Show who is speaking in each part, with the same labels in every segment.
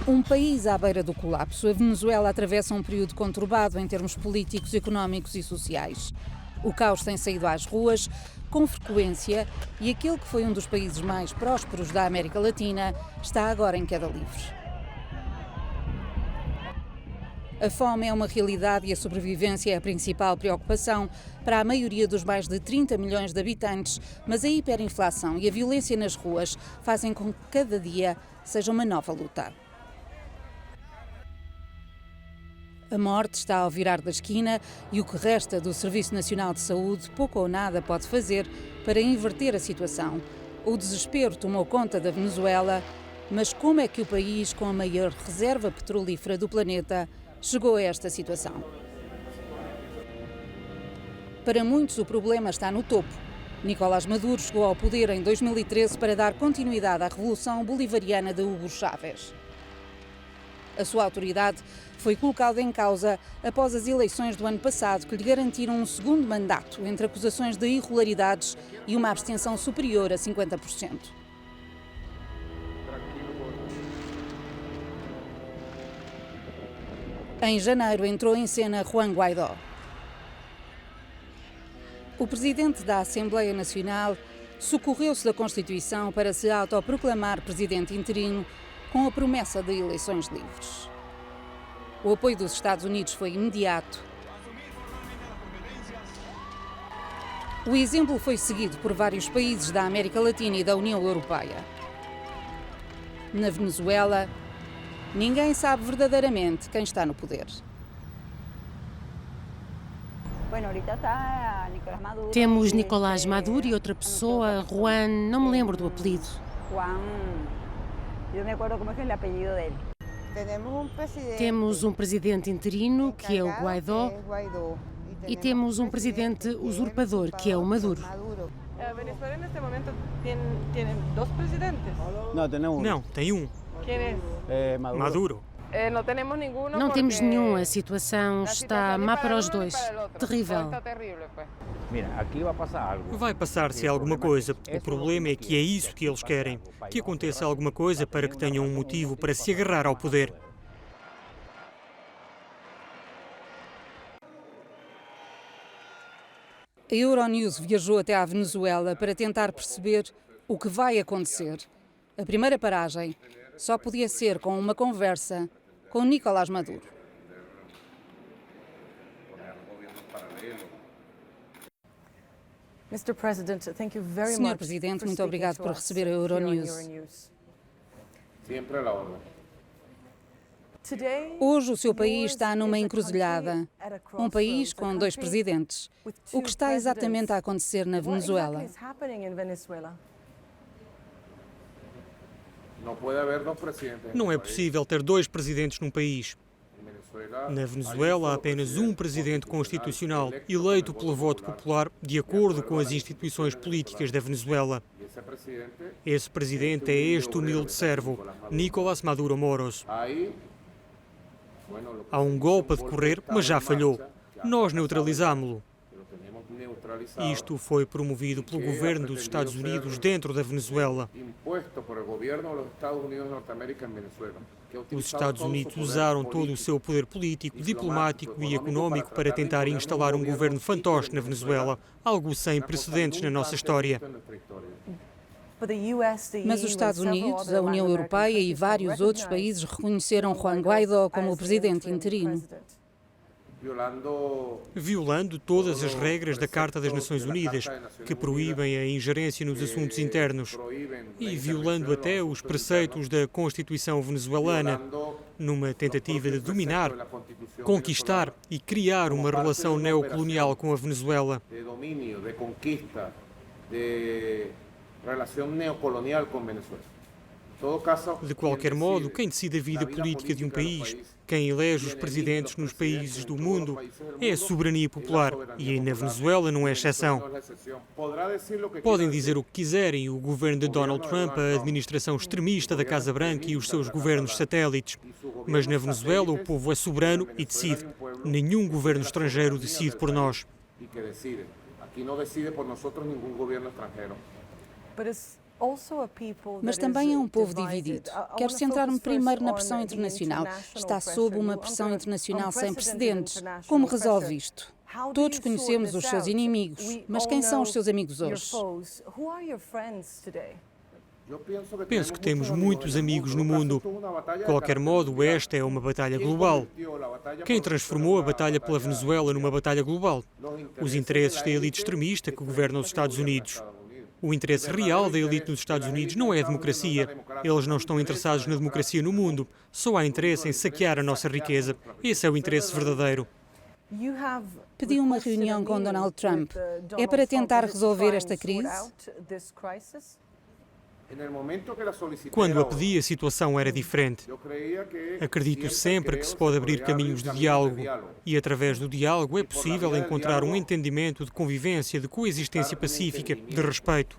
Speaker 1: Um país à beira do colapso, a Venezuela atravessa um período conturbado em termos políticos, económicos e sociais. O caos tem saído às ruas com frequência e aquele que foi um dos países mais prósperos da América Latina está agora em queda livre. A fome é uma realidade e a sobrevivência é a principal preocupação para a maioria dos mais de 30 milhões de habitantes, mas a hiperinflação e a violência nas ruas fazem com que cada dia seja uma nova luta. A morte está ao virar da esquina e o que resta do Serviço Nacional de Saúde pouco ou nada pode fazer para inverter a situação. O desespero tomou conta da Venezuela, mas como é que o país com a maior reserva petrolífera do planeta chegou a esta situação? Para muitos o problema está no topo. Nicolás Maduro chegou ao poder em 2013 para dar continuidade à revolução bolivariana de Hugo Chávez. A sua autoridade foi colocada em causa após as eleições do ano passado, que lhe garantiram um segundo mandato, entre acusações de irregularidades e uma abstenção superior a 50%. Em janeiro entrou em cena Juan Guaidó. O presidente da Assembleia Nacional socorreu-se da Constituição para se autoproclamar presidente interino com a promessa de eleições livres. O apoio dos Estados Unidos foi imediato. O exemplo foi seguido por vários países da América Latina e da União Europeia. Na Venezuela, ninguém sabe verdadeiramente quem está no poder.
Speaker 2: Temos Nicolás Maduro e outra pessoa, Juan, não me lembro do apelido. Temos um presidente interino, que é o Guaidó, e temos um presidente usurpador, que é o Maduro.
Speaker 3: A Venezuela neste momento tem dois presidentes?
Speaker 4: Não, tem um.
Speaker 3: Quem é?
Speaker 4: Maduro.
Speaker 2: Não temos nenhum, a situação está má para os dois. Terrível.
Speaker 4: Vai passar-se alguma coisa. O problema é que é isso que eles querem. Que aconteça alguma coisa para que tenham um motivo para se agarrar ao poder.
Speaker 1: A Euronews viajou até à Venezuela para tentar perceber o que vai acontecer. A primeira paragem só podia ser com uma conversa com Nicolás Maduro. Senhor Presidente, muito obrigado por receber a Euronews. Hoje o seu país está numa encruzilhada. Um país com dois presidentes. O que está exatamente a acontecer na Venezuela?
Speaker 4: Não é possível ter dois presidentes num país. Na Venezuela, há apenas um presidente constitucional, eleito pelo voto popular, de acordo com as instituições políticas da Venezuela. Esse presidente é este humilde servo, Nicolás Maduro Moros. Há um golpe a decorrer, mas já falhou. Nós neutralizámo-lo. Isto foi promovido pelo governo dos Estados Unidos dentro da Venezuela. Os Estados Unidos usaram todo o seu poder político, diplomático e económico para tentar instalar um governo fantoche na Venezuela, algo sem precedentes na nossa história.
Speaker 1: Mas os Estados Unidos, a União Europeia e vários outros países reconheceram Juan Guaidó como o presidente interino.
Speaker 4: Violando todas as regras da Carta das Nações Unidas, que proíbem a ingerência nos assuntos internos, e violando até os preceitos da Constituição venezuelana, numa tentativa de dominar, conquistar e criar uma relação neocolonial com a Venezuela. De qualquer modo, quem decide a vida política de um país, quem elege os presidentes nos países do mundo, é a soberania popular, e aí na Venezuela não é exceção. Podem dizer o que quiserem, o governo de Donald Trump, a administração extremista da Casa Branca e os seus governos satélites, mas na Venezuela o povo é soberano e decide. Nenhum governo estrangeiro decide por nós.
Speaker 1: Mas também é um povo dividido. Quero centrar-me primeiro na pressão internacional. Está sob uma pressão internacional sem precedentes. Como resolve isto? Todos conhecemos os seus inimigos, mas quem são os seus amigos hoje?
Speaker 4: Penso que temos muitos amigos no mundo. De qualquer modo, esta é uma batalha global. Quem transformou a batalha pela Venezuela numa batalha global? Os interesses da elite extremista que governa os Estados Unidos. O interesse real da elite nos Estados Unidos não é a democracia. Eles não estão interessados na democracia no mundo. Só há interesse em saquear a nossa riqueza. Esse é o interesse verdadeiro.
Speaker 1: Pediu uma reunião com Donald Trump. É para tentar resolver esta crise?
Speaker 4: Quando a pedi, a situação era diferente. Acredito sempre que se pode abrir caminhos de diálogo e, através do diálogo, é possível encontrar um entendimento de convivência, de coexistência pacífica, de respeito.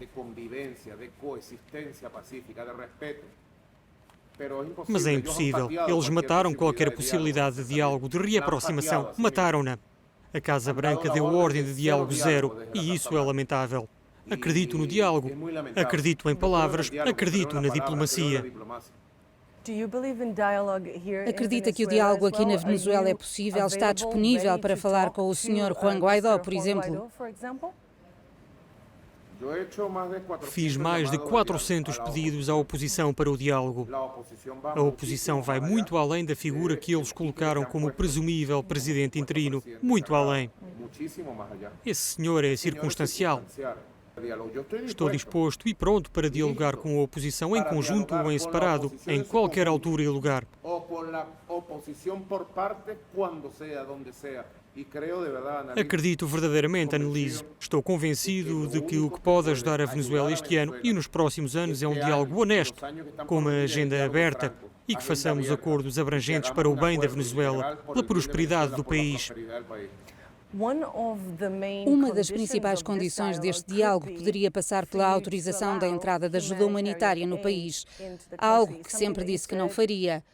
Speaker 4: Mas é impossível. Eles mataram qualquer possibilidade de diálogo, de reaproximação. Mataram-na. A Casa Branca deu ordem de diálogo zero e isso é lamentável. Acredito no diálogo, acredito em palavras, acredito na diplomacia.
Speaker 1: Acredita que o diálogo aqui na Venezuela é possível? Está disponível para falar com o Sr. Juan Guaidó, por exemplo?
Speaker 4: Fiz mais de 400 pedidos à oposição para o diálogo. A oposição vai muito além da figura que eles colocaram como presumível presidente interino. Muito além. Esse senhor é circunstancial. Estou disposto e pronto para dialogar com a oposição em conjunto ou em separado, em qualquer altura e lugar. Acredito verdadeiramente, Annelise. Estou convencido de que o que pode ajudar a Venezuela este ano e nos próximos anos é um diálogo honesto, com uma agenda aberta e que façamos acordos abrangentes para o bem da Venezuela, pela prosperidade do país.
Speaker 1: Uma das principais condições deste diálogo poderia passar pela autorização da entrada de ajuda humanitária no país, algo que sempre disse que não faria,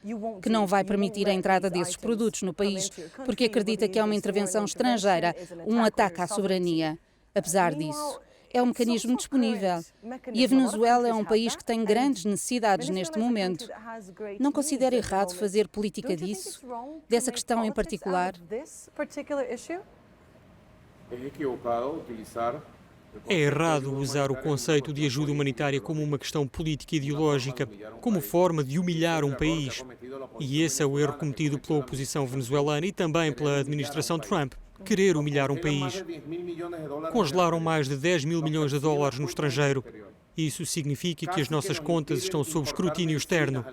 Speaker 1: que não vai permitir a entrada desses produtos no país, porque acredita que é uma intervenção estrangeira, um ataque à soberania. Apesar disso, é um mecanismo disponível. E a Venezuela é um país que tem grandes necessidades neste momento. Não considera errado fazer política disso? Dessa questão em particular?
Speaker 4: É errado usar o conceito de ajuda humanitária como uma questão política e ideológica, como forma de humilhar um país. E esse é o erro cometido pela oposição venezuelana e também pela administração Trump. Querer humilhar um país. Congelaram mais de 10 mil milhões de dólares no estrangeiro. Isso significa que as nossas contas estão sob escrutínio externo.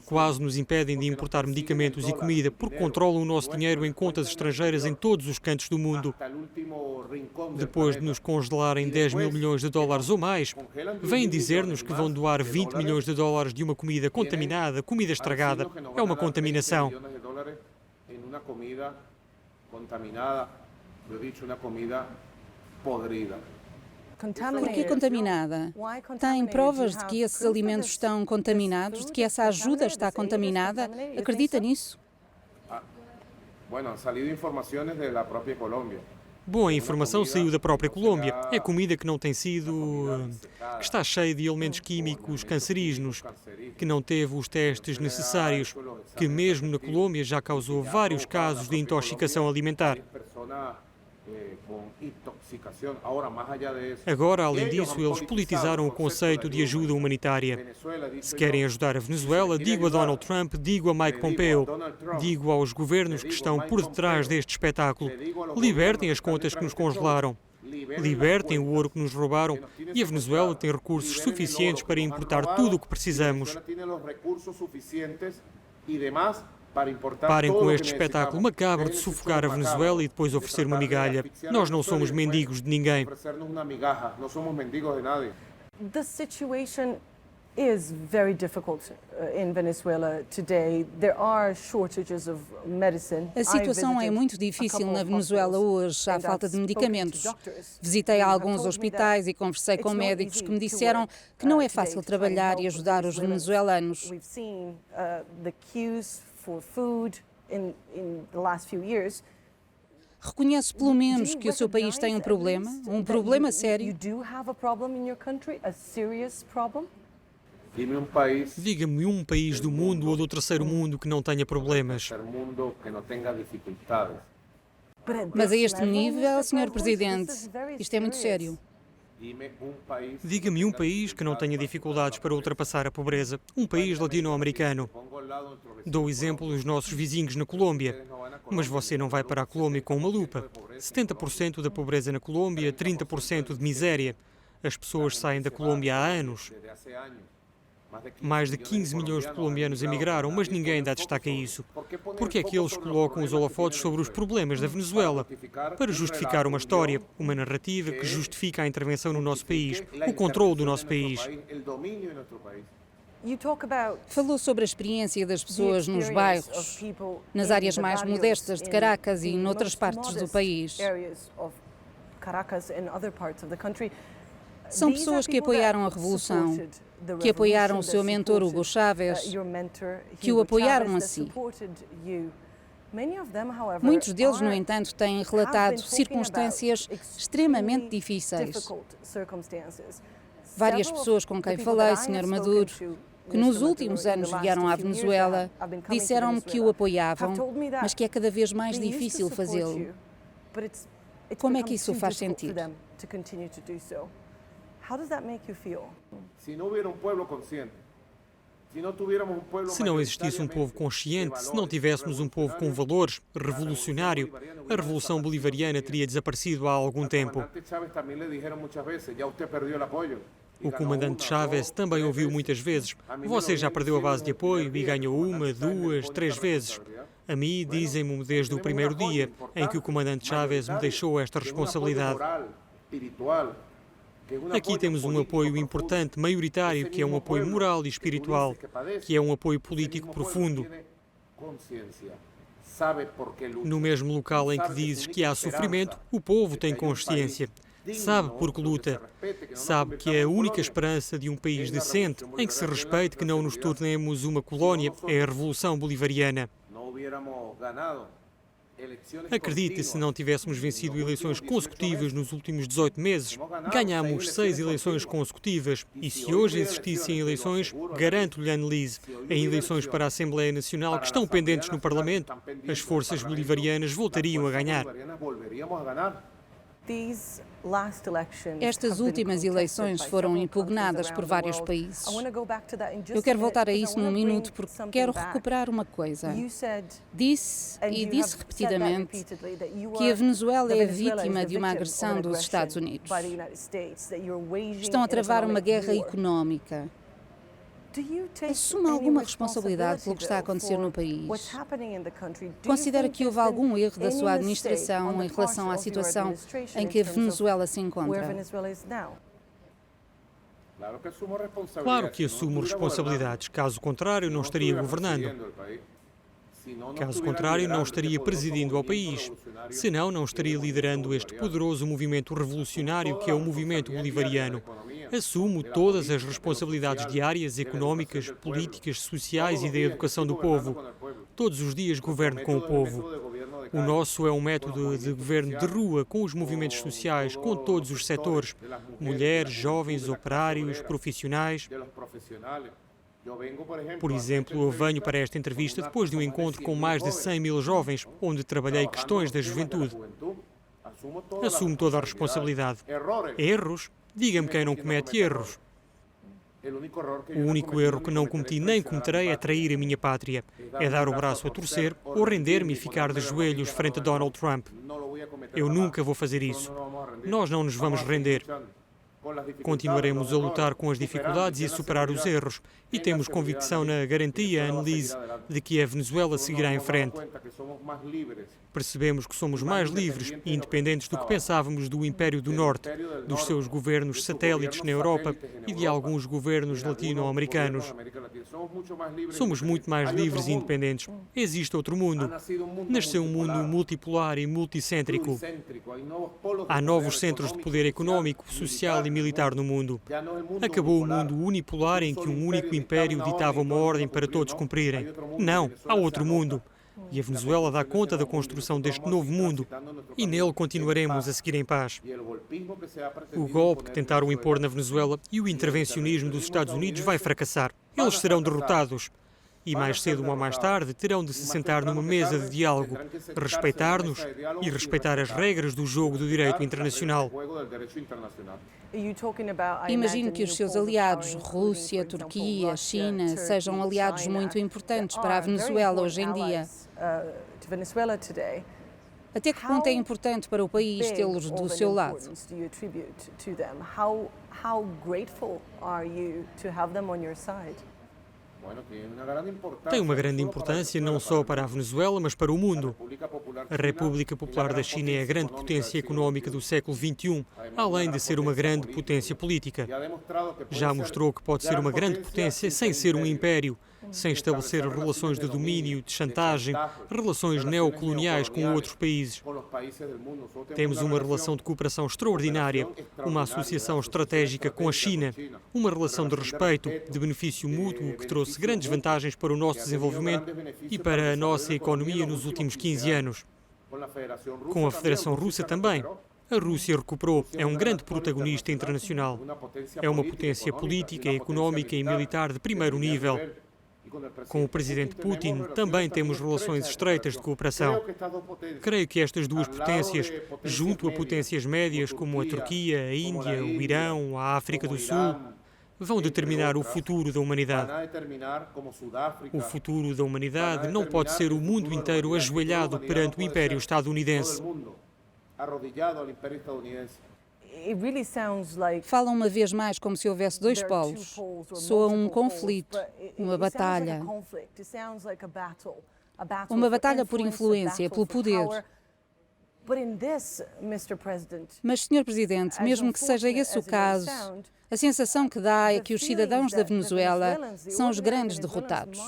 Speaker 4: Quase nos impedem de importar medicamentos e comida, porque controlam o nosso dinheiro em contas estrangeiras em todos os cantos do mundo. Depois de nos congelarem 10 mil milhões de dólares ou mais, vêm dizer-nos que vão doar 20 milhões de dólares de uma comida contaminada, comida estragada. É uma contaminação.
Speaker 1: Por que contaminada? Tem provas de que esses alimentos estão contaminados, de que essa ajuda está contaminada? Acredita nisso?
Speaker 4: Bom, a informação saiu da própria Colômbia. É comida que não tem sido... que está cheia de elementos químicos cancerígenos, que não teve os testes necessários, que mesmo na Colômbia já causou vários casos de intoxicação alimentar. Agora, além disso, eles politizaram o conceito de ajuda humanitária. Se querem ajudar a Venezuela, digo a Donald Trump, digo a Mike Pompeo, digo aos governos que estão por detrás deste espetáculo, libertem as contas que nos congelaram, libertem o ouro que nos roubaram e a Venezuela tem recursos suficientes para importar tudo o que precisamos. Parem com este espetáculo macabro de sufocar a Venezuela e depois oferecer uma migalha. Nós não somos mendigos de ninguém.
Speaker 3: The situation is very difficult in Venezuela today. There are shortages of medicine.
Speaker 1: A situação é muito difícil na Venezuela hoje. Há falta de medicamentos. Visitei alguns hospitais e conversei com médicos que me disseram que não é fácil trabalhar e ajudar os venezuelanos. Reconhece pelo menos que o seu país tem um problema sério?
Speaker 4: Diga-me um país do mundo ou do terceiro mundo que não tenha problemas.
Speaker 1: Mas a este nível, Sr. Presidente, isto é muito sério.
Speaker 4: Diga-me um país que não tenha dificuldades para ultrapassar a pobreza. Um país latino-americano. Dou exemplo dos nossos vizinhos na Colômbia. Mas você não vai para a Colômbia com uma lupa. 70% da pobreza na Colômbia, 30% de miséria. As pessoas saem da Colômbia há anos. Mais de 15 milhões de colombianos emigraram, mas ninguém dá destaque a isso. Porque é que eles colocam os holofotes sobre os problemas da Venezuela? Para justificar uma história, uma narrativa que justifica a intervenção no nosso país, o controle do nosso país.
Speaker 1: Falou sobre a experiência das pessoas nos bairros, nas áreas mais modestas de Caracas e noutras partes do país. São pessoas que apoiaram a revolução, que apoiaram o seu mentor Hugo Chávez, que o apoiaram a si. Muitos deles, no entanto, têm relatado circunstâncias extremamente difíceis. Várias pessoas com quem falei, Sr. Maduro, que nos últimos anos vieram à Venezuela, disseram-me que o apoiavam, mas que é cada vez mais difícil fazê-lo. Como é que isso faz sentido?
Speaker 4: Se não existisse um povo consciente, se não tivéssemos um povo com valores, revolucionário, a Revolução Bolivariana teria desaparecido há algum tempo. O comandante Chávez também ouviu muitas vezes: você já perdeu a base de apoio e ganhou uma, duas, três vezes. A mim dizem-me desde o primeiro dia em que o comandante Chávez me deixou esta responsabilidade. Aqui temos um apoio importante, maioritário, que é um apoio moral e espiritual, que é um apoio político profundo. No mesmo local em que dizes que há sofrimento, o povo tem consciência. Sabe porque luta. Sabe que é a única esperança de um país decente, em que se respeite que não nos tornemos uma colónia, é a Revolução Bolivariana. Acredite, se não tivéssemos vencido eleições consecutivas nos últimos 18 meses, ganhámos 6 eleições consecutivas. E se hoje existissem eleições, garanto-lhe, Annelise, em eleições para a Assembleia Nacional que estão pendentes no Parlamento, as forças bolivarianas voltariam a ganhar.
Speaker 1: Estas últimas eleições foram impugnadas por vários países. Eu quero voltar a isso num minuto porque quero recuperar uma coisa. Disse, e disse repetidamente, que a Venezuela é vítima de uma agressão dos Estados Unidos. Estão a travar uma guerra económica. Assume alguma responsabilidade pelo que está a acontecer no país? Considera que houve algum erro da sua administração em relação à situação em que a Venezuela se encontra?
Speaker 4: Claro que assumo responsabilidades, caso contrário não estaria governando. Caso contrário, não estaria presidindo ao país. Senão, não estaria liderando este poderoso movimento revolucionário que é o movimento bolivariano. Assumo todas as responsabilidades diárias, económicas, políticas, sociais e da educação do povo. Todos os dias governo com o povo. O nosso é um método de governo de rua, com os movimentos sociais, com todos os setores. Mulheres, jovens, operários, profissionais. Por exemplo, eu venho para esta entrevista depois de um encontro com mais de 100 mil jovens, onde trabalhei questões da juventude. Assumo toda a responsabilidade. Erros? Diga-me quem não comete erros. O único erro que não cometi nem cometerei é trair a minha pátria. É dar o braço a torcer ou render-me e ficar de joelhos frente a Donald Trump. Eu nunca vou fazer isso. Nós não nos vamos render. Continuaremos a lutar com as dificuldades e a superar os erros. E temos convicção na garantia, Annelise, de que a Venezuela seguirá em frente. Percebemos que somos mais livres e independentes do que pensávamos do Império do Norte, dos seus governos satélites na Europa e de alguns governos latino-americanos. Somos muito mais livres e independentes. Existe outro mundo. Nasceu um mundo multipolar e multicêntrico. Há novos centros de poder económico, social e militar no mundo. Acabou o mundo unipolar em que um único império ditava uma ordem para todos cumprirem. Não, há outro mundo. E a Venezuela dá conta da construção deste novo mundo e nele continuaremos a seguir em paz. O golpe que tentaram impor na Venezuela e o intervencionismo dos Estados Unidos vai fracassar. Eles serão derrotados. E mais cedo ou mais tarde terão de se sentar numa mesa de diálogo, respeitar-nos e respeitar as regras do jogo do direito internacional.
Speaker 1: Imagino que os seus aliados, Rússia, Turquia, China, sejam aliados muito importantes para a Venezuela hoje em dia. Até que ponto é importante para o país tê-los do seu lado?
Speaker 4: Tem uma grande importância não só para a Venezuela, mas para o mundo. A República Popular da China é a grande potência económica do século XXI, além de ser uma grande potência política. Já mostrou que pode ser uma grande potência sem ser um império, sem estabelecer relações de domínio, de chantagem, relações neocoloniais com outros países. Temos uma relação de cooperação extraordinária, uma associação estratégica com a China, uma relação de respeito, de benefício mútuo que trouxe grandes vantagens para o nosso desenvolvimento e para a nossa economia nos últimos 15 anos. Com a Federação Russa também. A Rússia recuperou, é um grande protagonista internacional. É uma potência política, económica e militar de primeiro nível. Com o presidente Putin também temos relações estreitas de cooperação. Creio que estas duas potências, junto a potências médias como a Turquia, a Índia, o Irão, a África do Sul, vão determinar o futuro da humanidade. O futuro da humanidade não pode ser o mundo inteiro ajoelhado perante o Império estadunidense.
Speaker 1: Falam uma vez mais como se houvesse dois polos. Soa um conflito, uma batalha. Uma batalha por influência, pelo poder. Mas, Sr. Presidente, mesmo que seja esse o caso, a sensação que dá é que os cidadãos da Venezuela são os grandes derrotados.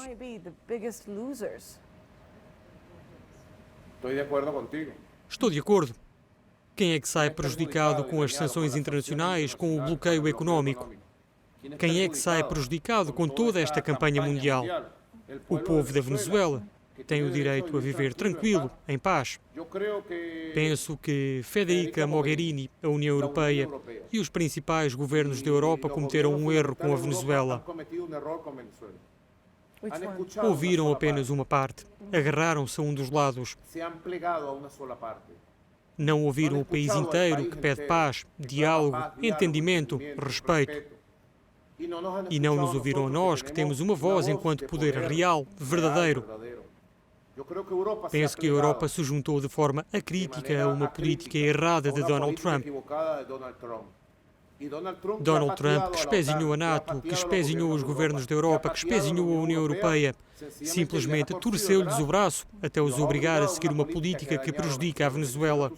Speaker 4: Estou de acordo. Quem é que sai prejudicado com as sanções internacionais, com o bloqueio económico? Quem é que sai prejudicado com toda esta campanha mundial? O povo da Venezuela tem o direito a viver tranquilo, em paz. Penso que Federica Mogherini, a União Europeia e os principais governos da Europa cometeram um erro com a Venezuela. Ouviram apenas uma parte, agarraram-se a um dos lados. Não ouviram o país inteiro que pede paz, diálogo, entendimento, respeito. E não nos ouviram a nós, que temos uma voz enquanto poder real, verdadeiro. Penso que a Europa se juntou de forma acrítica a uma política errada de Donald Trump. Donald Trump, que espezinhou a NATO, que espezinhou os governos da Europa, que espezinhou a União Europeia, simplesmente torceu-lhes o braço até os obrigar a seguir uma política que prejudica a Venezuela.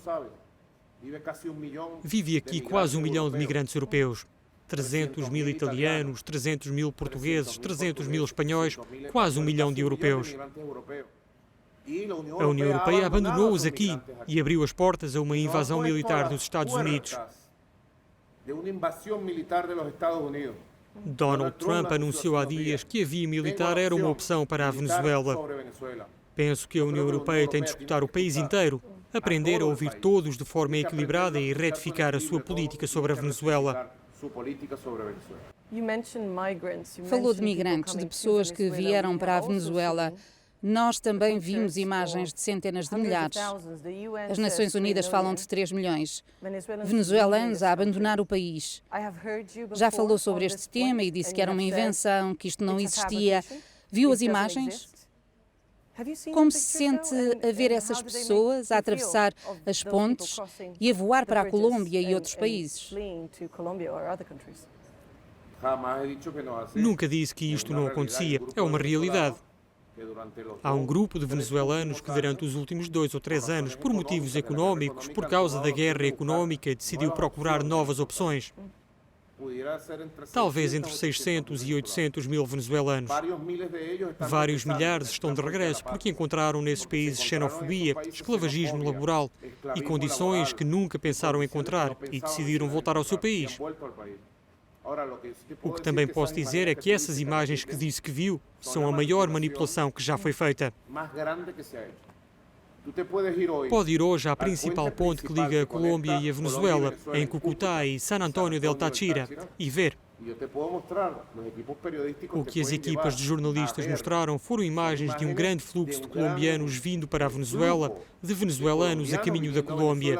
Speaker 4: Vive aqui quase 1 milhão de migrantes europeus. 300 mil italianos, 300 mil portugueses, 300 mil espanhóis, quase 1 milhão de europeus. A União Europeia abandonou-os aqui e abriu as portas a uma invasão militar dos Estados Unidos. Donald Trump anunciou há dias que a via militar era uma opção para a Venezuela. Penso que a União Europeia tem de escutar o país inteiro, aprender a ouvir todos de forma equilibrada e retificar a sua política sobre a Venezuela.
Speaker 1: Falou de migrantes, de pessoas que vieram para a Venezuela. Nós também vimos imagens de centenas de milhares. As Nações Unidas falam de 3 milhões. Venezuelanos a abandonar o país. Já falou sobre este tema e disse que era uma invenção, que isto não existia. Viu as imagens? Como se sente a ver essas pessoas a atravessar as pontes e a voar para a Colômbia e outros países?
Speaker 4: Nunca disse que isto não acontecia. É uma realidade. Há um grupo de venezuelanos que durante os últimos 2 ou 3 anos, por motivos económicos, por causa da guerra económica, decidiu procurar novas opções. Talvez entre 600 e 800 mil venezuelanos. Vários milhares estão de regresso porque encontraram nesses países xenofobia, esclavagismo laboral e condições que nunca pensaram encontrar e decidiram voltar ao seu país. O que também posso dizer é que essas imagens que disse que viu são a maior manipulação que já foi feita. Pode ir hoje à principal ponte que liga a Colômbia e a Venezuela, em Cúcuta e San Antonio del Táchira, e ver. O que as equipas de jornalistas mostraram foram imagens de um grande fluxo de colombianos vindo para a Venezuela, de venezuelanos a caminho da Colômbia,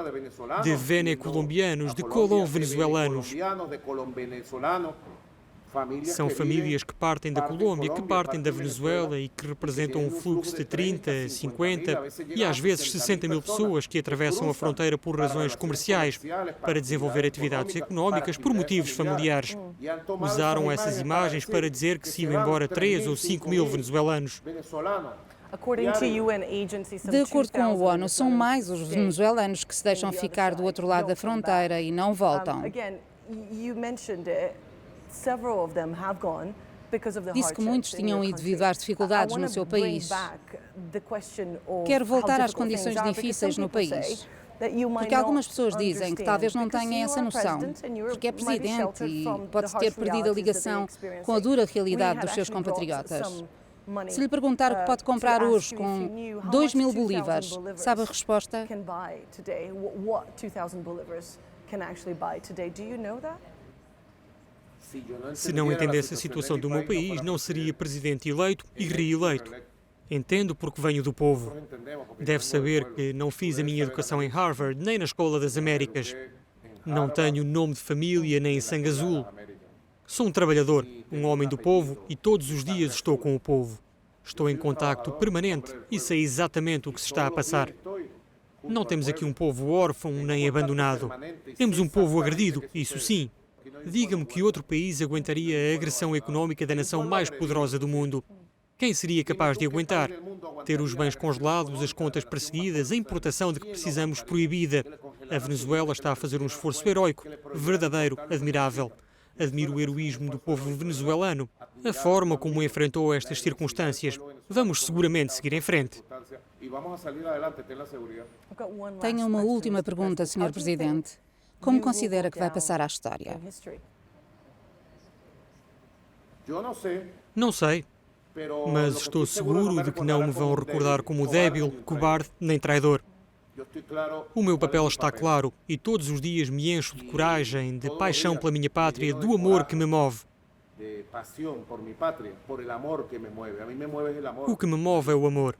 Speaker 4: de venecolombianos, de colom-venezuelanos. São famílias que partem da Colômbia, que partem da Venezuela e que representam um fluxo de 30, 50 e às vezes 60 mil pessoas que atravessam a fronteira por razões comerciais, para desenvolver atividades económicas por motivos familiares. Usaram essas imagens para dizer que se iam embora 3 ou 5 mil venezuelanos.
Speaker 1: De acordo com a ONU, são mais os venezuelanos que se deixam ficar do outro lado da fronteira e não voltam. Disse que muitos tinham ido devido às dificuldades no seu país. Quero voltar às condições difíceis no país. Porque algumas pessoas dizem que talvez não tenham essa noção, porque é presidente e pode ter perdido a ligação com a dura realidade dos seus compatriotas. Se lhe perguntar o que pode comprar hoje com 2.000 bolívares, sabe a resposta?
Speaker 4: Se não entendesse a situação do meu país, não seria presidente eleito e reeleito. Entendo porque venho do povo. Deve saber que não fiz a minha educação em Harvard, nem na Escola das Américas. Não tenho nome de família, nem sangue azul. Sou um trabalhador, um homem do povo e todos os dias estou com o povo. Estou em contacto permanente e sei exatamente o que se está a passar. Não temos aqui um povo órfão nem abandonado. Temos um povo agredido, isso sim. Diga-me que outro país aguentaria a agressão económica da nação mais poderosa do mundo. Quem seria capaz de aguentar? Ter os bens congelados, as contas perseguidas, a importação de que precisamos proibida. A Venezuela está a fazer um esforço heroico, verdadeiro, admirável. Admiro o heroísmo do povo venezuelano, a forma como enfrentou estas circunstâncias. Vamos seguramente seguir em frente.
Speaker 1: Tenho uma última pergunta, Sr. Presidente. Como considera que vai passar à história?
Speaker 4: Não sei, mas estou seguro de que não me vão recordar como débil, cobarde nem traidor. O meu papel está claro e todos os dias me encho de coragem, de paixão pela minha pátria, do amor que me move. O que me move é o amor.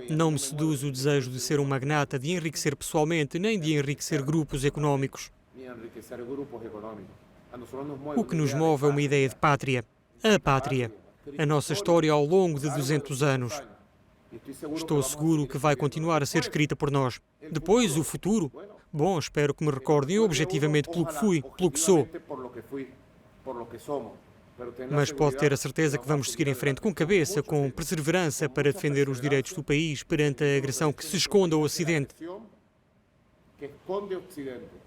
Speaker 4: Não me seduz o desejo de ser um magnata, de enriquecer pessoalmente, nem de enriquecer grupos económicos. O que nos move é uma ideia de pátria. A pátria. A nossa história ao longo de 200 anos. Estou seguro que vai continuar a ser escrita por nós. Depois, o futuro. Bom, espero que me recordem objetivamente pelo que fui, pelo que sou. Mas pode ter a certeza que vamos seguir em frente com cabeça, com perseverança para defender os direitos do país perante a agressão que se esconde ao Ocidente.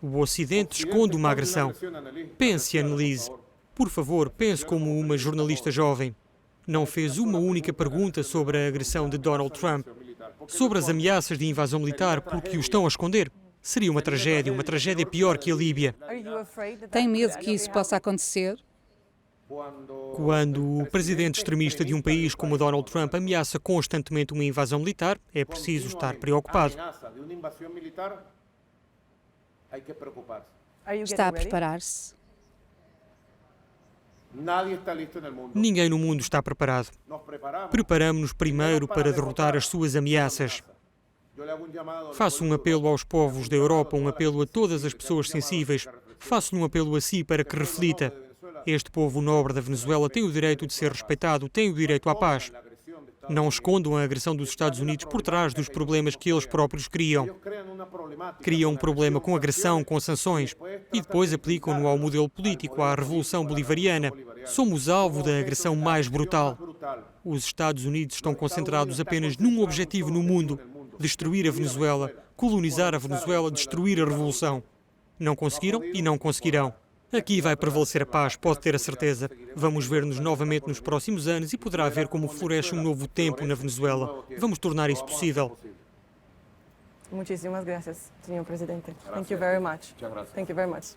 Speaker 4: O Ocidente esconde uma agressão. Pense, Annelise. Por favor, pense como uma jornalista jovem. Não fez uma única pergunta sobre a agressão de Donald Trump, sobre as ameaças de invasão militar, porque o estão a esconder. Seria uma tragédia pior que a Líbia.
Speaker 1: Tem medo que isso possa acontecer?
Speaker 4: Quando o presidente extremista de um país como Donald Trump ameaça constantemente uma invasão militar, é preciso estar preocupado.
Speaker 1: Está a preparar-se?
Speaker 4: Ninguém no mundo está preparado. Preparamos-nos primeiro para derrotar as suas ameaças. Faço um apelo aos povos da Europa, um apelo a todas as pessoas sensíveis. Faço-lhe um apelo a si para que reflita. Este povo nobre da Venezuela tem o direito de ser respeitado, tem o direito à paz. Não escondam a agressão dos Estados Unidos por trás dos problemas que eles próprios criam. Criam um problema com agressão, com sanções, e depois aplicam-no ao modelo político, à Revolução Bolivariana. Somos alvo da agressão mais brutal. Os Estados Unidos estão concentrados apenas num objetivo no mundo: destruir a Venezuela, colonizar a Venezuela, destruir a Revolução. Não conseguiram e não conseguirão. Aqui vai prevalecer a paz, pode ter a certeza. Vamos ver-nos novamente nos próximos anos e poderá ver como floresce um novo tempo na Venezuela. Vamos tornar isso possível.
Speaker 3: Muchísimas gracias, senhor presidente. Thank you very much. Thank you very much.